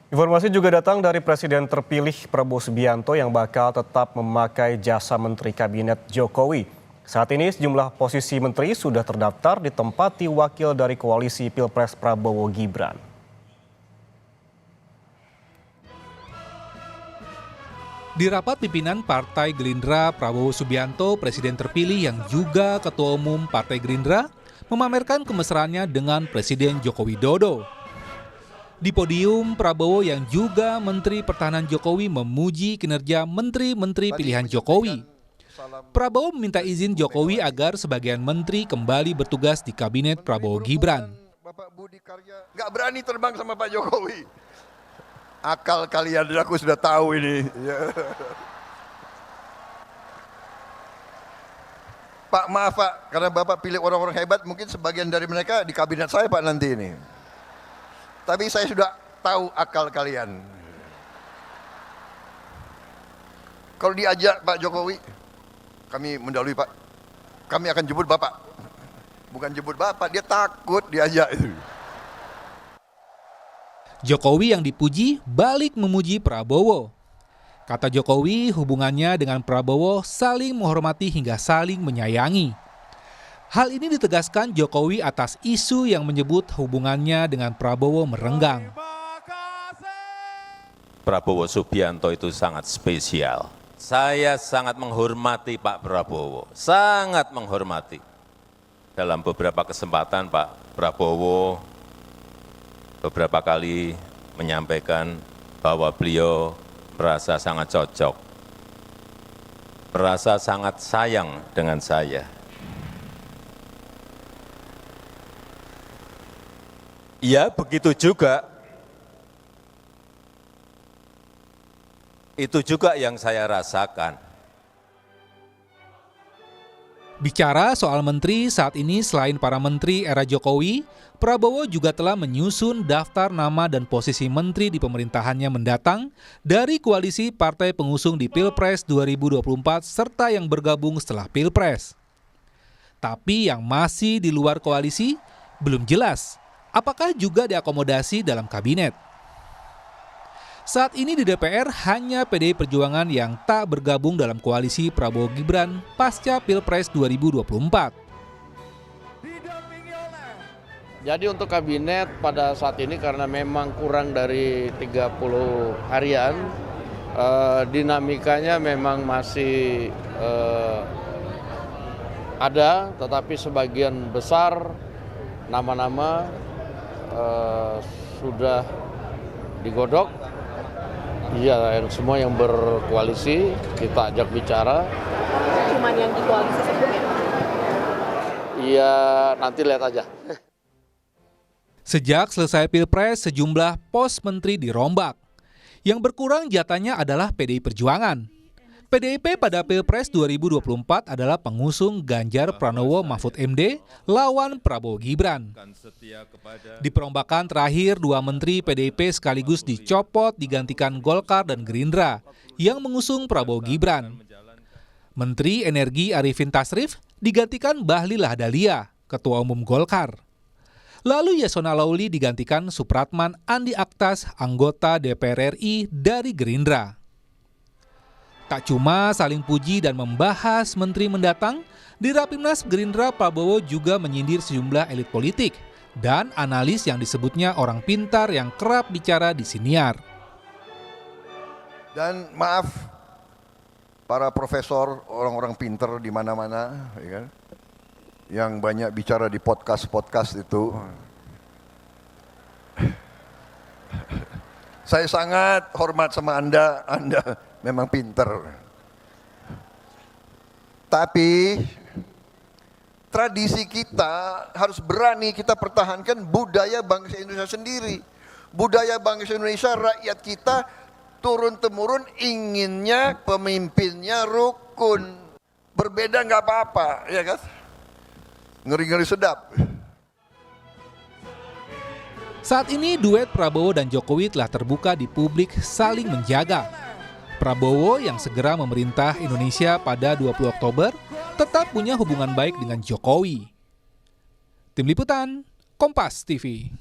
Informasi juga datang dari Presiden terpilih Prabowo Subianto yang bakal tetap memakai jasa Menteri Kabinet Jokowi. Saat ini sejumlah posisi menteri sudah terdaftar ditempati wakil dari koalisi Pilpres Prabowo Gibran. Di rapat pimpinan Partai Gerindra, Prabowo Subianto, Presiden terpilih yang juga Ketua Umum Partai Gerindra, memamerkan kemesraannya dengan Presiden Joko Widodo. Di podium, Prabowo yang juga Menteri Pertahanan Jokowi memuji kinerja menteri-menteri pilihan Jokowi. Prabowo meminta izin Jokowi agar sebagian menteri kembali bertugas di Kabinet Prabowo Gibran. Nggak berani terbang sama Pak Jokowi. Akal kalian, aku sudah tahu ini. Pak, maaf Pak, karena Bapak pilih orang-orang hebat, mungkin sebagian dari mereka di kabinet saya Pak nanti ini. Tapi saya sudah tahu akal kalian. Kalau diajak Pak Jokowi, kami mendahului Pak, kami akan jemput Bapak. Bukan jemput Bapak, dia takut diajak itu. Jokowi yang dipuji balik memuji Prabowo. Kata Jokowi, hubungannya dengan Prabowo saling menghormati hingga saling menyayangi. Hal ini ditegaskan Jokowi atas isu yang menyebut hubungannya dengan Prabowo merenggang. Prabowo Subianto itu sangat spesial. Saya sangat menghormati Pak Prabowo, sangat menghormati. Dalam beberapa kesempatan Pak Prabowo beberapa kali menyampaikan bahwa beliau merasa sangat cocok, merasa sangat sayang dengan saya. Ya, begitu juga. Itu juga yang saya rasakan. Bicara soal menteri, saat ini selain para menteri era Jokowi, Prabowo juga telah menyusun daftar nama dan posisi menteri di pemerintahannya mendatang dari koalisi partai pengusung di Pilpres 2024 serta yang bergabung setelah Pilpres. Tapi yang masih di luar koalisi belum jelas apakah juga diakomodasi dalam kabinet. Saat ini di DPR hanya PDI Perjuangan yang tak bergabung dalam koalisi Prabowo Gibran pasca Pilpres 2024. Jadi untuk kabinet pada saat ini karena memang kurang dari 30 harian, dinamikanya memang masih ada, tetapi sebagian besar nama-nama sudah digodok. Iya, semua yang berkoalisi kita ajak bicara. Cuman yang di koalisi sebelumnya? Iya, nanti lihat aja. Sejak selesai Pilpres, sejumlah pos menteri dirombak. Yang berkurang jatahnya adalah PDI Perjuangan. PDIP pada Pilpres 2024 adalah pengusung Ganjar Pranowo Mahfud MD lawan Prabowo Gibran. Di perombakan terakhir, dua menteri PDIP sekaligus dicopot digantikan Golkar dan Gerindra yang mengusung Prabowo Gibran. Menteri Energi Arifin Tasrif digantikan Bahlil Lahadalia, Ketua Umum Golkar. Lalu Yasona Lauli digantikan Supratman Andi Aktas, anggota DPR RI dari Gerindra. Tak cuma saling puji dan membahas menteri mendatang, di Rapimnas Gerindra Prabowo juga menyindir sejumlah elit politik dan analis yang disebutnya orang pintar yang kerap bicara di siniar. Dan maaf, para profesor, orang-orang pintar di mana-mana, ya kan? Yang banyak bicara di podcast itu. Saya sangat hormat sama Anda memang pintar. Tapi tradisi kita harus berani kita pertahankan budaya bangsa Indonesia sendiri. Budaya bangsa Indonesia, rakyat kita turun-temurun inginnya pemimpinnya rukun. Berbeda nggak apa-apa, ya kan? Ngeri-ngeri sedap. Saat ini duet Prabowo dan Jokowi telah terbuka di publik saling menjaga. Prabowo yang segera memerintah Indonesia pada 20 Oktober tetap punya hubungan baik dengan Jokowi. Tim Liputan, Kompas TV.